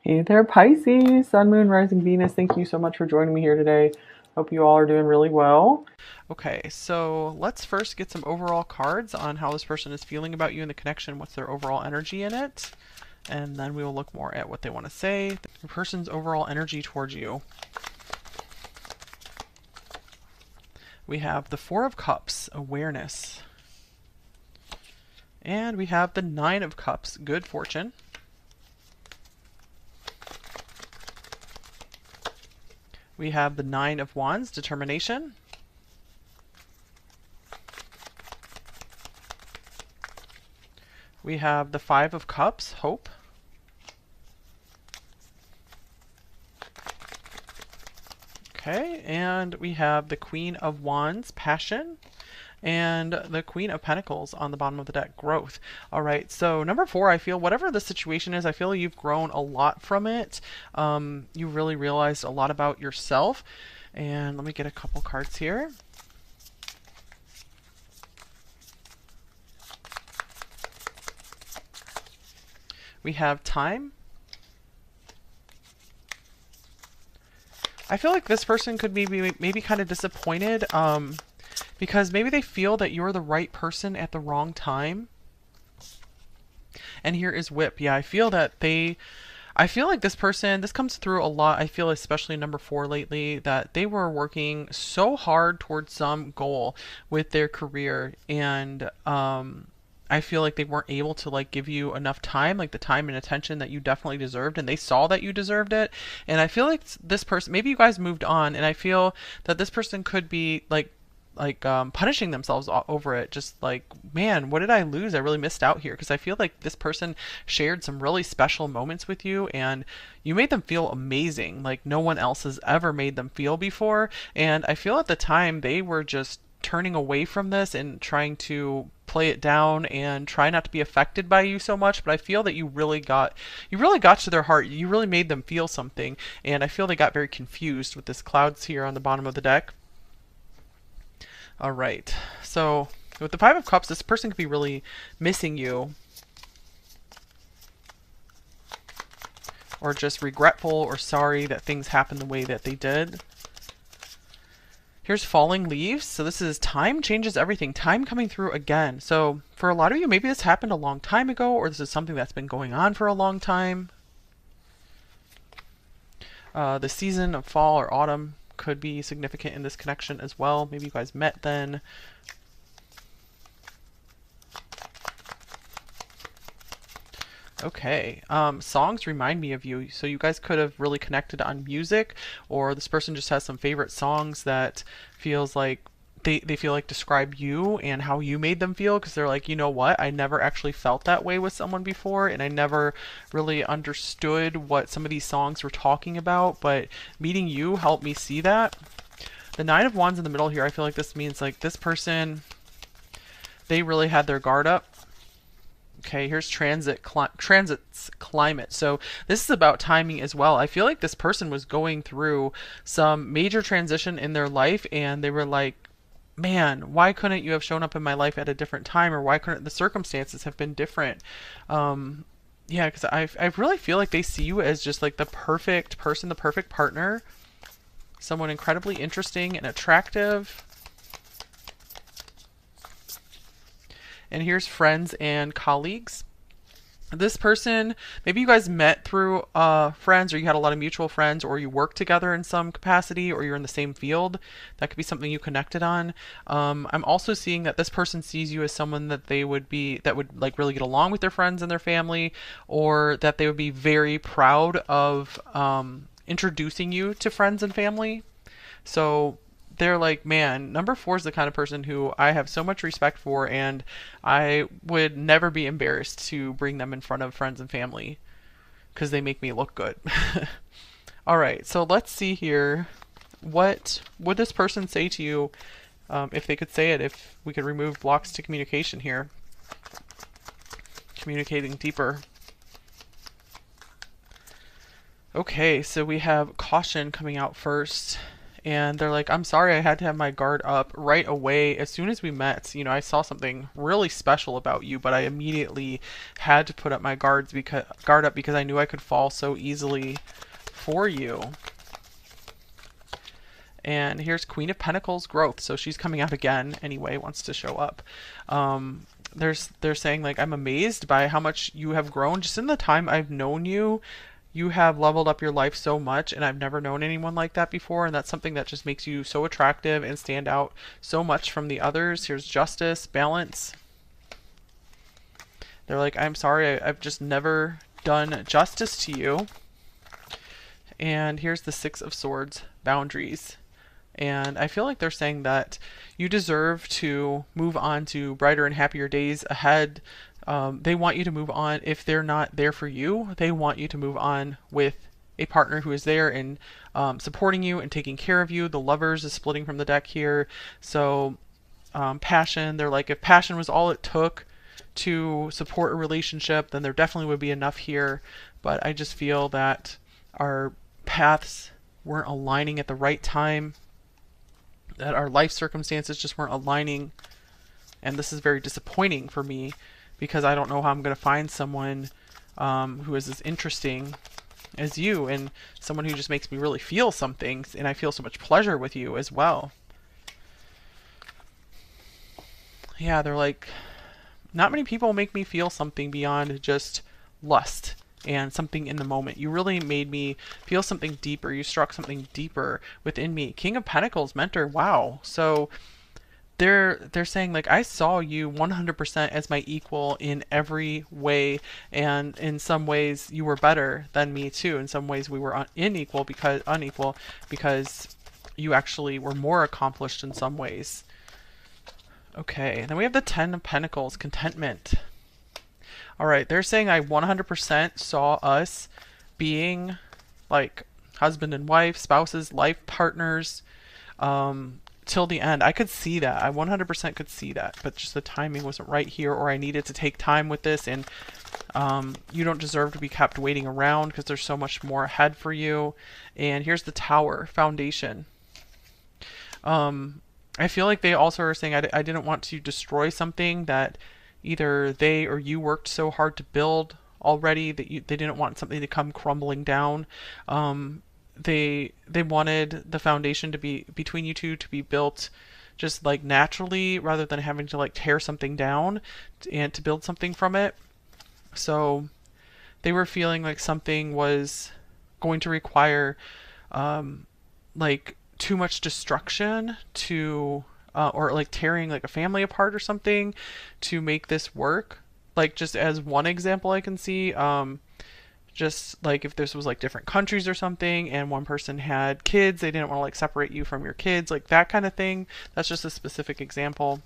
Hey there, Pisces, Sun, Moon, Rising, Venus. Thank you so much for joining me here today. Hope you all are doing really well. Okay, so let's first get some overall cards on how this person is feeling about you and the connection, what's their overall energy in it, and then we will look more at what they want to say, the person's overall energy towards you. We have the Four of Cups, awareness, and we have the Nine of Cups, good fortune. We have the Nine of Wands, determination. We have the Five of Cups, hope. Okay, and we have the Queen of Wands, passion, and the Queen of Pentacles on the bottom of the deck, growth. All right, so number 4, I feel whatever the situation is, I feel you've grown a lot from it. You really realized a lot about yourself. And let me get a couple cards here. We have time. I feel like this person could be maybe kind of disappointed because maybe they feel that you're the right person at the wrong time. And here is whip. Yeah, I feel like this person, this comes through a lot. I feel especially number 4 lately that they were working so hard towards some goal with their career, and I feel like they weren't able to like give you enough time, like the time and attention that you definitely deserved, and they saw that you deserved it. And I feel like this person, maybe you guys moved on, and I feel that this person could be punishing themselves over it, just like, man, what did I lose? I really missed out here, because I feel like this person shared some really special moments with you, and you made them feel amazing like no one else has ever made them feel before. And I feel at the time they were just turning away from this and trying to play it down and try not to be affected by you so much, but I feel that you really got to their heart. You really made them feel something, and I feel they got very confused with this clouds here on the bottom of the deck. All right. So with the Five of Cups, this person could be really missing you, or just regretful or sorry that things happened the way that they did. Here's falling leaves. So this is time changes everything. Time coming through again. So for a lot of you, maybe this happened a long time ago, or this is something that's been going on for a long time. The season of fall or autumn could be significant in this connection as well. Maybe you guys met then. Okay. Songs remind me of you. So you guys could have really connected on music, or this person just has some favorite songs that feels like they feel like describe you and how you made them feel, because they're like, you know what? I never actually felt that way with someone before, and I never really understood what some of these songs were talking about, but meeting you helped me see that. The Nine of Wands in the middle here, I feel like this means like this person, they really had their guard up. Okay, here's transits climate. So this is about timing as well. I feel like this person was going through some major transition in their life, and they were like, man, why couldn't you have shown up in my life at a different time, or why couldn't the circumstances have been different? Yeah, because I really feel like they see you as just like the perfect person, the perfect partner, someone incredibly interesting and attractive. And here's friends and colleagues. This person, maybe you guys met through friends, or you had a lot of mutual friends, or you work together in some capacity, or you're in the same field. That could be something you connected on. I'm also seeing that this person sees you as someone that that would like really get along with their friends and their family, or that they would be very proud of introducing you to friends and family. So they're like, man, number 4 is the kind of person who I have so much respect for, and I would never be embarrassed to bring them in front of friends and family because they make me look good. All right, so let's see here. What would this person say to you if they could say it, if we could remove blocks to communication here? Communicating deeper. Okay, so we have caution coming out first. And they're like, I'm sorry, I had to have my guard up right away as soon as we met. I saw something really special about you, but I immediately had to put up my guard up because I knew I could fall so easily for you. And here's Queen of Pentacles growth. So she's coming out again anyway, wants to show up. They're saying like, I'm amazed by how much you have grown just in the time I've known you. You have leveled up your life so much, and I've never known anyone like that before, and that's something that just makes you so attractive and stand out so much from the others. Here's justice, balance. They're like, I'm sorry, I've just never done justice to you. And here's the Six of Swords, boundaries. And I feel like they're saying that you deserve to move on to brighter and happier days ahead. They want you to move on. If they're not there for you, they want you to move on with a partner who is there and supporting you and taking care of you. The Lovers is splitting from the deck here. So passion, they're like, if passion was all it took to support a relationship, then there definitely would be enough here. But I just feel that our paths weren't aligning at the right time, that our life circumstances just weren't aligning, and this is very disappointing for me because I don't know how I'm going to find someone who is as interesting as you, and someone who just makes me really feel something, and I feel so much pleasure with you as well. Yeah, they're like, not many people make me feel something beyond just lust and something in the moment. You really made me feel something deeper. You struck something deeper within me. King of Pentacles, mentor. Wow. So they're saying like, I saw you 100% as my equal in every way, and in some ways you were better than me too. In some ways we were unequal because you actually were more accomplished in some ways. Okay, and then we have the Ten of Pentacles, contentment. All right, they're saying I 100% saw us being like husband and wife, spouses, life partners, till the end. I could see that. I 100% could see that, but just the timing wasn't right here, or I needed to take time with this, and you don't deserve to be kept waiting around because there's so much more ahead for you. And here's the Tower, foundation. I feel like they also are saying I didn't want to destroy something that either they or you worked so hard to build already, that they didn't want something to come crumbling down. They wanted the foundation to be between you two to be built just like naturally, rather than having to like tear something down and to build something from it. So they were feeling like something was going to require like too much destruction to or like tearing like a family apart or something to make this work. Like, just as one example I can see, just like if this was like different countries or something and one person had kids, they didn't want to like separate you from your kids, like that kind of thing. That's just a specific example.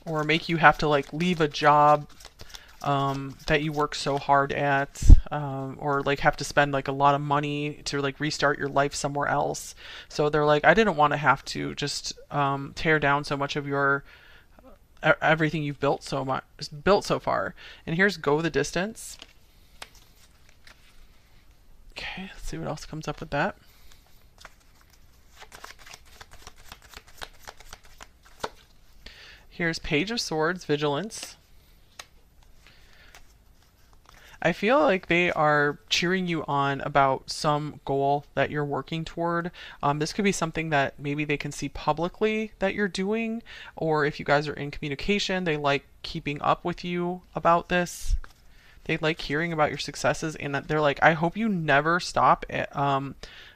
Or make you have to like leave a job that you work so hard at, or like have to spend like a lot of money to like restart your life somewhere else. So they're like, I didn't want to have to just tear down so much of your everything you've built so far. And here's go the distance. Okay, let's see what else comes up with that. Here's Page of Swords, vigilance. I feel like they are cheering you on about some goal that you're working toward. This could be something that maybe they can see publicly that you're doing, or if you guys are in communication, they like keeping up with you about this. They like hearing about your successes, and that they're like, I hope you never stop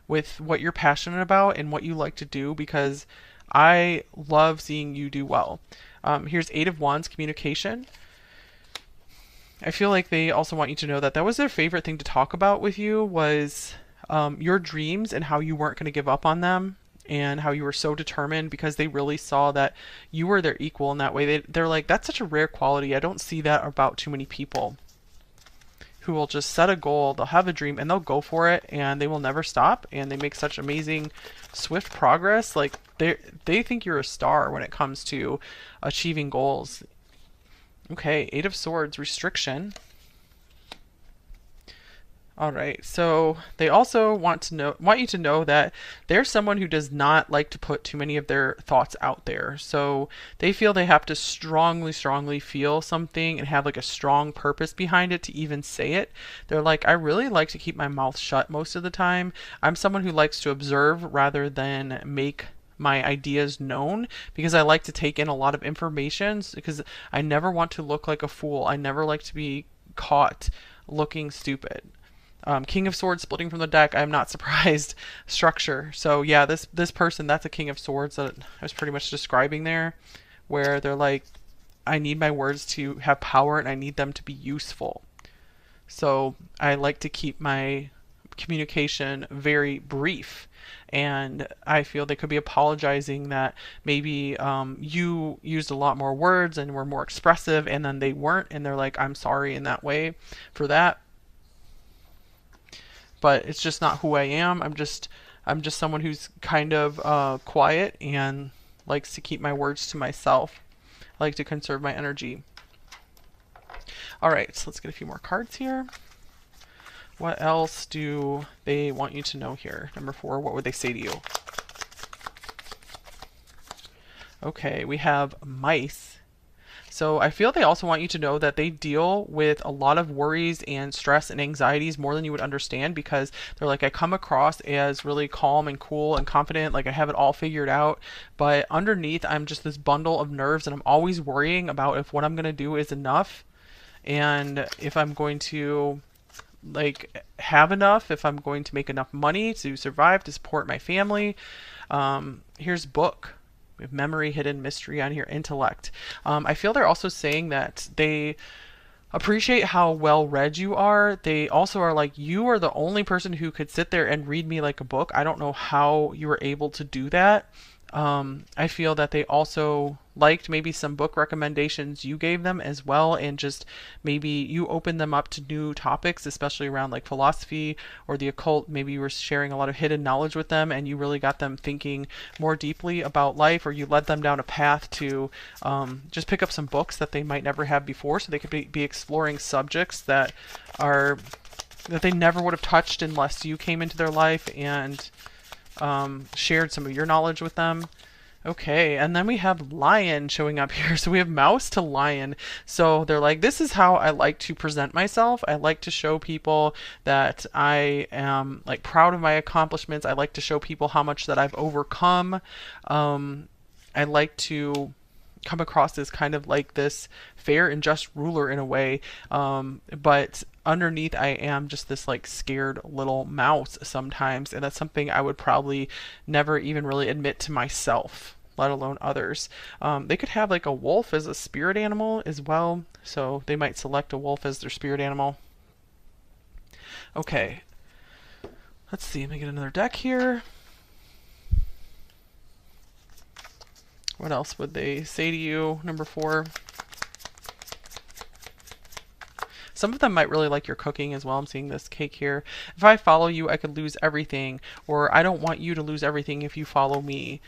with what you're passionate about and what you like to do, because I love seeing you do well. Here's Eight of Wands, communication. I feel like they also want you to know that that was their favorite thing to talk about with you, was your dreams and how you weren't going to give up on them, and how you were so determined, because they really saw that you were their equal in that way. They're like, that's such a rare quality. I don't see that about too many people who will just set a goal, they'll have a dream, and they'll go for it, and they will never stop, and they make such amazing, swift progress. Like, they think you're a star when it comes to achieving goals. Okay, Eight of Swords, restriction. All right. So they also want you to know that they're someone who does not like to put too many of their thoughts out there. So they feel they have to strongly feel something and have like a strong purpose behind it to even say it. They're like, I really like to keep my mouth shut most of the time. I'm someone who likes to observe rather than make my ideas known because I like to take in a lot of information because I never want to look like a fool. I never like to be caught looking stupid. King of Swords splitting from the deck. I'm not surprised. Structure. So yeah, this person, that's a King of Swords that I was pretty much describing there, where they're like, I need my words to have power and I need them to be useful. So I like to keep my communication very brief. And I feel they could be apologizing that maybe you used a lot more words and were more expressive, and then they weren't, and they're like, I'm sorry in that way for that, but it's just not who I am. I'm just someone who's kind of quiet and likes to keep my words to myself. I like to conserve my energy. All right, so let's get a few more cards here. What else do they want you to know here? Number 4, what would they say to you? Okay, we have mice. So I feel they also want you to know that they deal with a lot of worries and stress and anxieties more than you would understand, because they're like, I come across as really calm and cool and confident, like I have it all figured out, but underneath I'm just this bundle of nerves, and I'm always worrying about if what I'm going to do is enough, and if I'm going to like have enough, if I'm going to make enough money to survive, to support my family. Here's book. We have memory, hidden mystery on here, intellect. I feel they're also saying that they appreciate how well read you are. They also are like, you are the only person who could sit there and read me like a book. I don't know how you were able to do that. I feel that they also liked maybe some book recommendations you gave them as well, and just maybe you opened them up to new topics, especially around like philosophy or the occult. Maybe you were sharing a lot of hidden knowledge with them and you really got them thinking more deeply about life, or you led them down a path to just pick up some books that they might never have before, so they could be exploring subjects that are that they never would have touched unless you came into their life and shared some of your knowledge with them. Okay, and then we have lion showing up here. So we have mouse to lion. So they're like, this is how I like to present myself. I like to show people that I am like proud of my accomplishments. I like to show people how much that I've overcome. I like to come across as kind of like this fair and just ruler in a way, but underneath I am just this like scared little mouse sometimes, and that's something I would probably never even really admit to myself, let alone others. They could have like a wolf as a spirit animal as well, so they might select a wolf as their spirit animal. Okay, let's see, let me get another deck here. What else would they say to you? Number 4. Some of them might really like your cooking as well. I'm seeing this cake here. If I follow you, I could lose everything. Or I don't want you to lose everything if you follow me.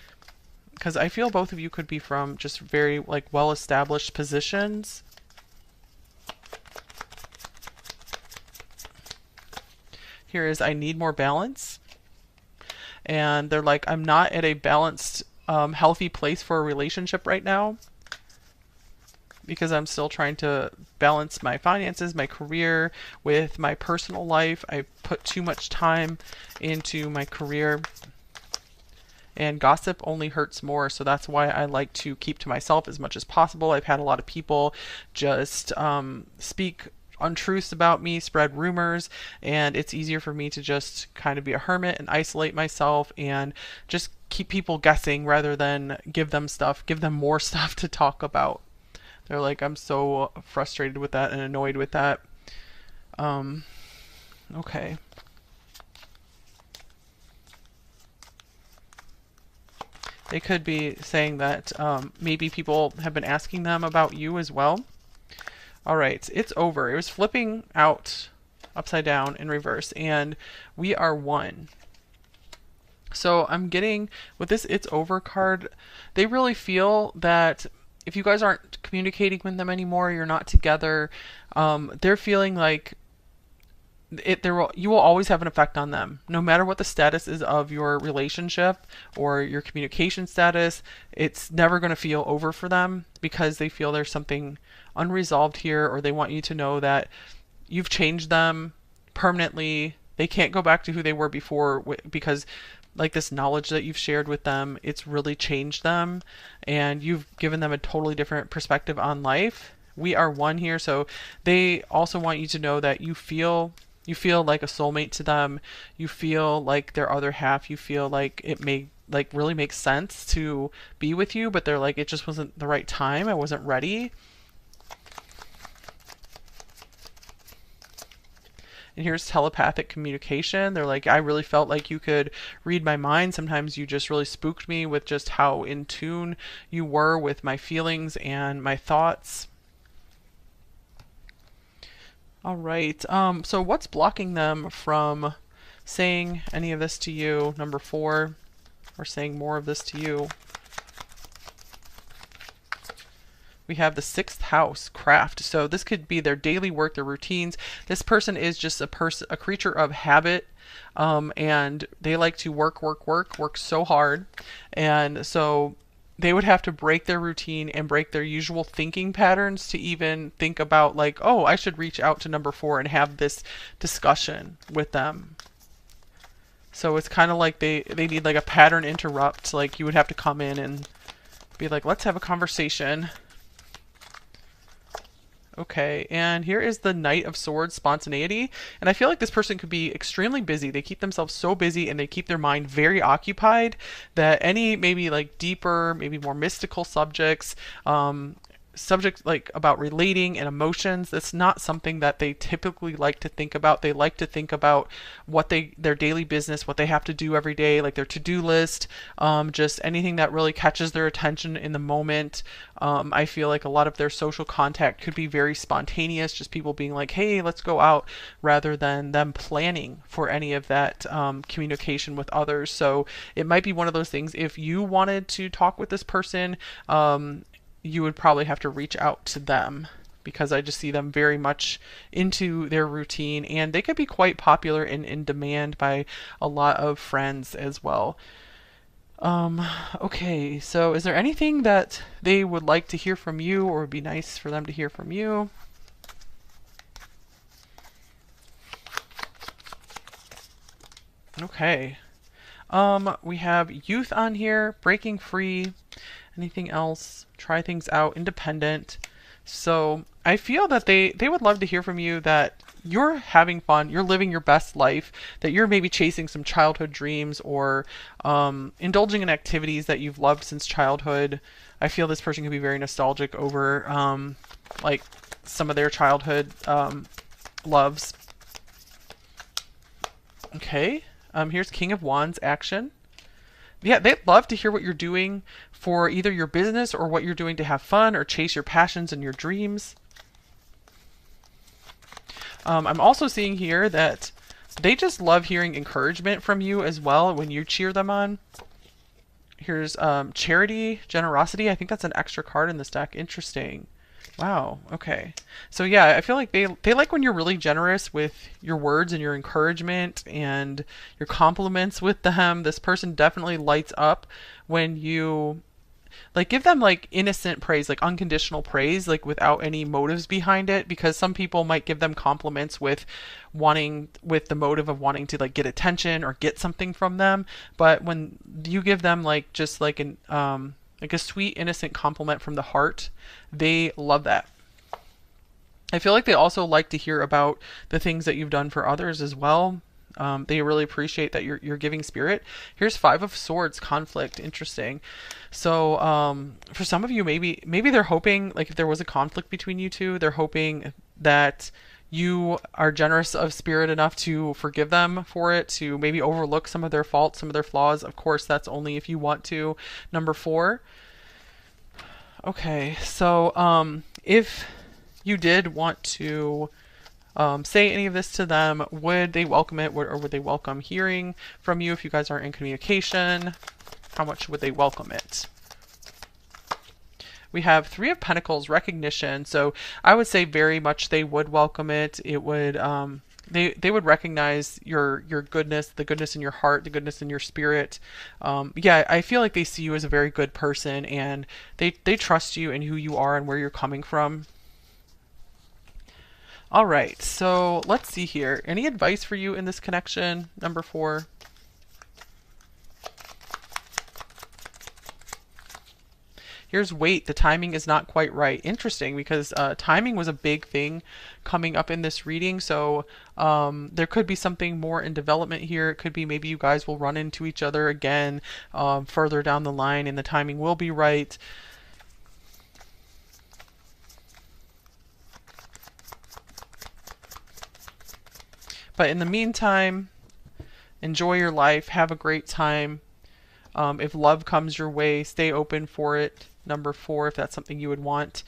Because I feel both of you could be from just very like well-established positions. Here is, I need more balance. And they're like, I'm not at a balanced, healthy place for a relationship right now, because I'm still trying to balance my finances, my career with my personal life. I put too much time into my career, and gossip only hurts more, so that's why I like to keep to myself as much as possible. I've had a lot of people just speak untruths about me, spread rumors, and it's easier for me to just kind of be a hermit and isolate myself and just keep people guessing rather than give them more stuff to talk about. They're like, I'm so frustrated with that and annoyed with that. Okay. They could be saying that maybe people have been asking them about you as well. All right, it's over. It was flipping out upside down in reverse, and we are 1. So I'm getting, with this it's over card, they really feel that if you guys aren't communicating with them anymore, you're not together, they're feeling like you will always have an effect on them no matter what the status is of your relationship or your communication status. It's never going to feel over for them because they feel there's something unresolved here, or they want you to know that you've changed them permanently. They can't go back to who they were before because like this knowledge that you've shared with them, it's really changed them, and you've given them a totally different perspective on life. We are one here, so they also want you to know that you feel like a soulmate to them. You feel like their other half. You feel like it may like really makes sense to be with you, but they're like, it just wasn't the right time. I wasn't ready. And here's telepathic communication. They're like, I really felt like you could read my mind. Sometimes you just really spooked me with just how in tune you were with my feelings and my thoughts. All right. So what's blocking them from saying any of this to you, number 4, or saying more of this to you? We have the 6th house, craft. So this could be their daily work, their routines. This person is just a creature of habit, and they like to work so hard, and so they would have to break their routine and break their usual thinking patterns to even think about like, oh, I should reach out to number 4 and have this discussion with them. So it's kind of like they need like a pattern interrupt. Like you would have to come in and be like, let's have a conversation. Okay, and here is the Knight of Swords, spontaneity. And I feel like this person could be extremely busy. They keep themselves so busy and they keep their mind very occupied that any maybe like deeper, maybe more mystical subjects, subject like about relating and emotions, that's not something that they typically like to think about. They like to think about what their daily business, what they have to do every day, like their to-do list, just anything that really catches their attention in the moment. I feel like a lot of their social contact could be very spontaneous, just people being like, hey, let's go out, rather than them planning for any of that communication with others. So it might be one of those things, if you wanted to talk with this person, you would probably have to reach out to them, because I just see them very much into their routine, and they could be quite popular and in demand by a lot of friends as well. Okay, so is there anything that they would like to hear from you, or would be nice for them to hear from you? Okay. We have youth on here, breaking free. Anything else? Try things out, independent. So I feel that they would love to hear from you that you're having fun, you're living your best life, that you're maybe chasing some childhood dreams, or indulging in activities that you've loved since childhood. I feel this person could be very nostalgic over like some of their childhood loves. Okay, here's King of Wands, action. Yeah, they'd love to hear what you're doing for either your business or what you're doing to have fun or chase your passions and your dreams. I'm also seeing here that they just love hearing encouragement from you as well when you cheer them on. Here's charity, generosity. I think that's an extra card in this deck. Interesting. Wow. Okay. So yeah, I feel like they like when you're really generous with your words and your encouragement and your compliments with them. This person definitely lights up when you like give them like innocent praise, like unconditional praise, like without any motives behind it, because some people might give them compliments with the motive of wanting to like get attention or get something from them. But when you give them like just like an like a sweet, innocent compliment from the heart, they love that. I feel like they also like to hear about the things that you've done for others as well. They really appreciate that you're giving spirit. Here's 5 of Swords, conflict. Interesting. So for some of you, maybe they're hoping, like if there was a conflict between you two, they're hoping that you are generous of spirit enough to forgive them for it, to maybe overlook some of their faults, some of their flaws. Of course, that's only if you want to. Number 4. Okay, so if you did want to say any of this to them, would they welcome it, or would they welcome hearing from you if you guys aren't in communication? How much would they welcome it? We have Three of Pentacles, recognition. So I would say very much they would welcome it. It would they would recognize your goodness, the goodness in your heart, the goodness in your spirit. Yeah, I feel like they see you as a very good person, and they trust you and who you are and where you're coming from. All right, so let's see here. Any advice for you in this connection, number 4? Here's wait, the timing is not quite right. Interesting, because timing was a big thing coming up in this reading. So there could be something more in development here. It could be maybe you guys will run into each other again further down the line, and the timing will be right. But in the meantime, enjoy your life. Have a great time. If love comes your way, stay open for it. Number 4, if that's something you would want.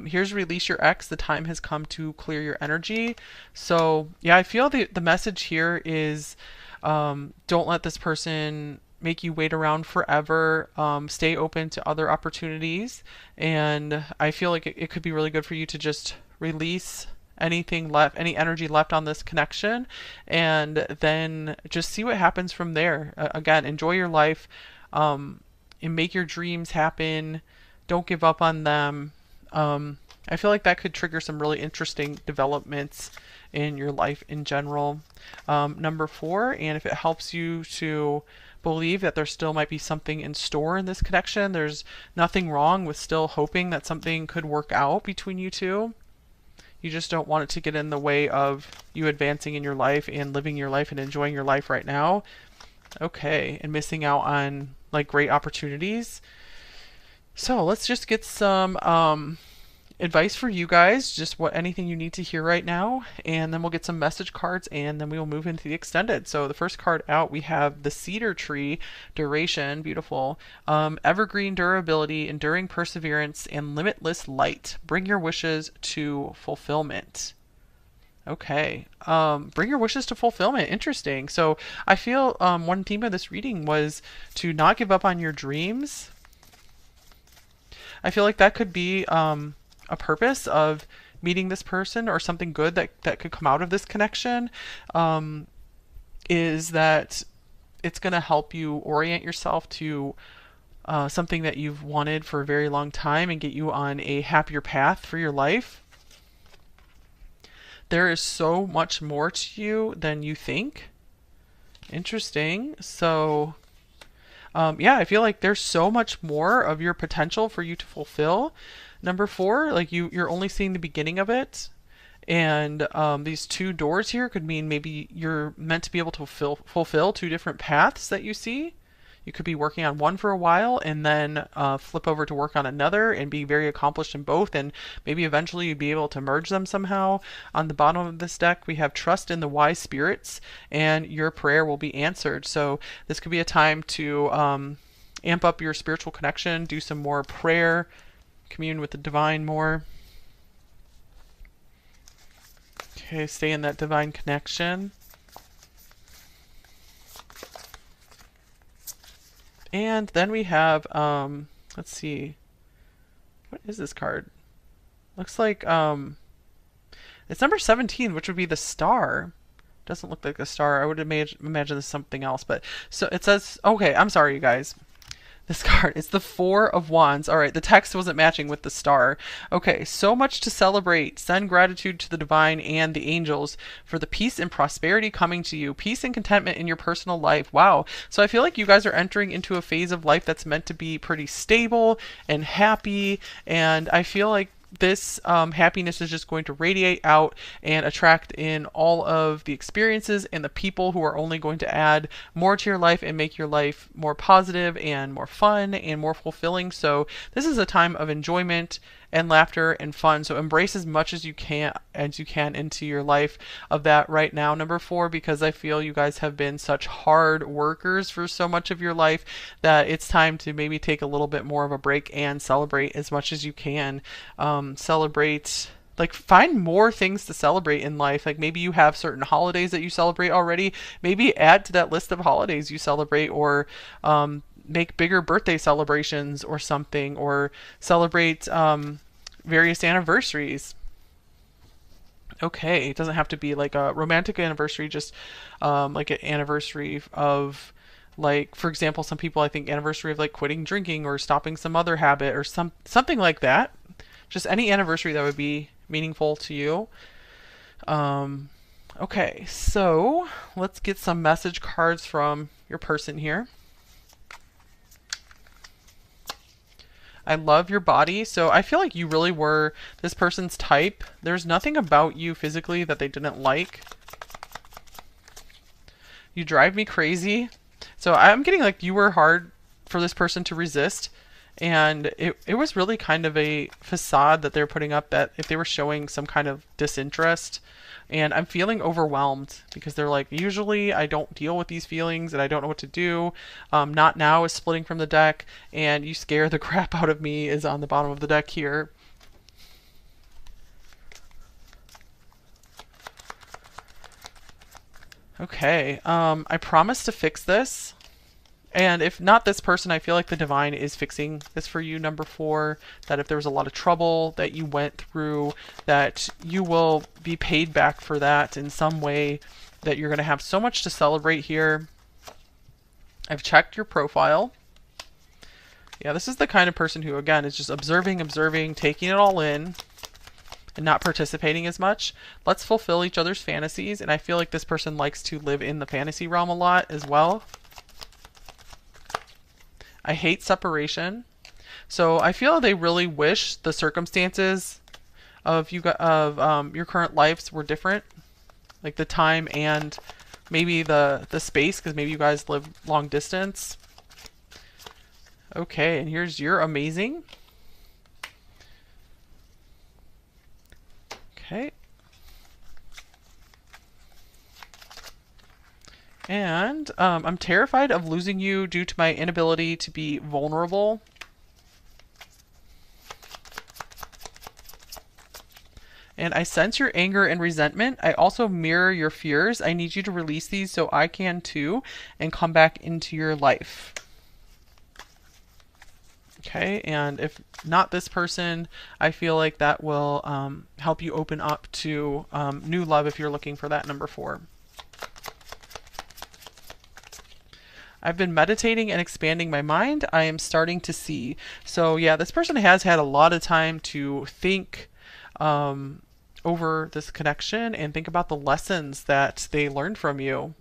Here's release your ex. The time has come to clear your energy. So yeah, I feel the message here is don't let this person make you wait around forever. Stay open to other opportunities. And I feel like it could be really good for you to just release anything left, any energy left on this connection, and then just see what happens from there. Again, enjoy your life, and make your dreams happen. Don't give up on them. I feel like that could trigger some really interesting developments in your life in general. Number 4, and if it helps you to believe that there still might be something in store in this connection, there's nothing wrong with still hoping that something could work out between you two. You just don't want it to get in the way of you advancing in your life and living your life and enjoying your life right now. Okay, and missing out on like great opportunities. So let's just get some advice for you guys, just anything you need to hear right now, and then we'll get some message cards, and then we will move into the extended. So the first card out, we have the cedar tree, duration, beautiful, evergreen durability, enduring perseverance, and limitless light. Bring your wishes to fulfillment. Okay. Bring your wishes to fulfillment. Interesting. So I feel one theme of this reading was to not give up on your dreams. I feel like that could be a purpose of meeting this person, or something good that could come out of this connection, is that it's going to help you orient yourself to something that you've wanted for a very long time and get you on a happier path for your life. There is so much more to you than you think. Interesting. So yeah, I feel like there's so much more of your potential for you to fulfill. Number 4, like you're only seeing the beginning of it. And these 2 doors here could mean maybe you're meant to be able to fulfill 2 different paths that you see. You could be working on one for a while and then flip over to work on another and be very accomplished in both, and maybe eventually you'd be able to merge them somehow. On the bottom of this deck, we have trust in the wise spirits, and your prayer will be answered. So this could be a time to amp up your spiritual connection, do some more prayer, commune with the divine more. Okay, stay in that divine connection. And then we have, let's see, what is this card? Looks like it's number 17, which would be the star. Doesn't look like a star. I would imagine this is something else. But so it says, okay, I'm sorry, you guys. This card, it's the 4 of Wands. All right, the text wasn't matching with the star. Okay, so much to celebrate. Send gratitude to the divine and the angels for the peace and prosperity coming to you. Peace and contentment in your personal life. Wow. So I feel like you guys are entering into a phase of life that's meant to be pretty stable and happy. And I feel like this happiness is just going to radiate out and attract in all of the experiences and the people who are only going to add more to your life and make your life more positive and more fun and more fulfilling. So this is a time of enjoyment and laughter and fun. So embrace as much as you can into your life of that right now. Number 4, because I feel you guys have been such hard workers for so much of your life that it's time to maybe take a little bit more of a break and celebrate as much as you can. Celebrate, like, find more things to celebrate in life. Like maybe you have certain holidays that you celebrate already. Maybe add to that list of holidays you celebrate, or make bigger birthday celebrations or something, or celebrate various anniversaries. Okay, it doesn't have to be like a romantic anniversary, just like an anniversary of, like, for example, some people I think anniversary of like quitting drinking or stopping some other habit or something like that. Just any anniversary that would be meaningful to you. Um, okay, so let's get some message cards from your person here. I love your body. So I feel like you really were this person's type. There's nothing about you physically that they didn't like. You drive me crazy. So I'm getting like you were hard for this person to resist. And it was really kind of a facade that they're putting up, that if they were showing some kind of disinterest. And I'm feeling overwhelmed because they're like, usually I don't deal with these feelings and I don't know what to do. Not now is splitting from the deck, and you scare the crap out of me is on the bottom of the deck here. Okay, I promise to fix this. And if not this person, I feel like the divine is fixing this for you, number 4, that if there was a lot of trouble that you went through, that you will be paid back for that in some way, that you're going to have so much to celebrate here. I've checked your profile. Yeah, this is the kind of person who, again, is just observing, taking it all in, and not participating as much. Let's fulfill each other's fantasies, and I feel like this person likes to live in the fantasy realm a lot as well. I hate separation. So I feel they really wish the circumstances of your current lives were different, like the time and maybe the space, because maybe you guys live long distance. Okay, and here's your amazing. Okay. And I'm terrified of losing you due to my inability to be vulnerable. And I sense your anger and resentment. I also mirror your fears. I need you to release these so I can too, and come back into your life. Okay, and if not this person, I feel like that will help you open up to new love if you're looking for that, number 4. I've been meditating and expanding my mind. I am starting to see. So yeah, this person has had a lot of time to think over this connection and think about the lessons that they learned from you.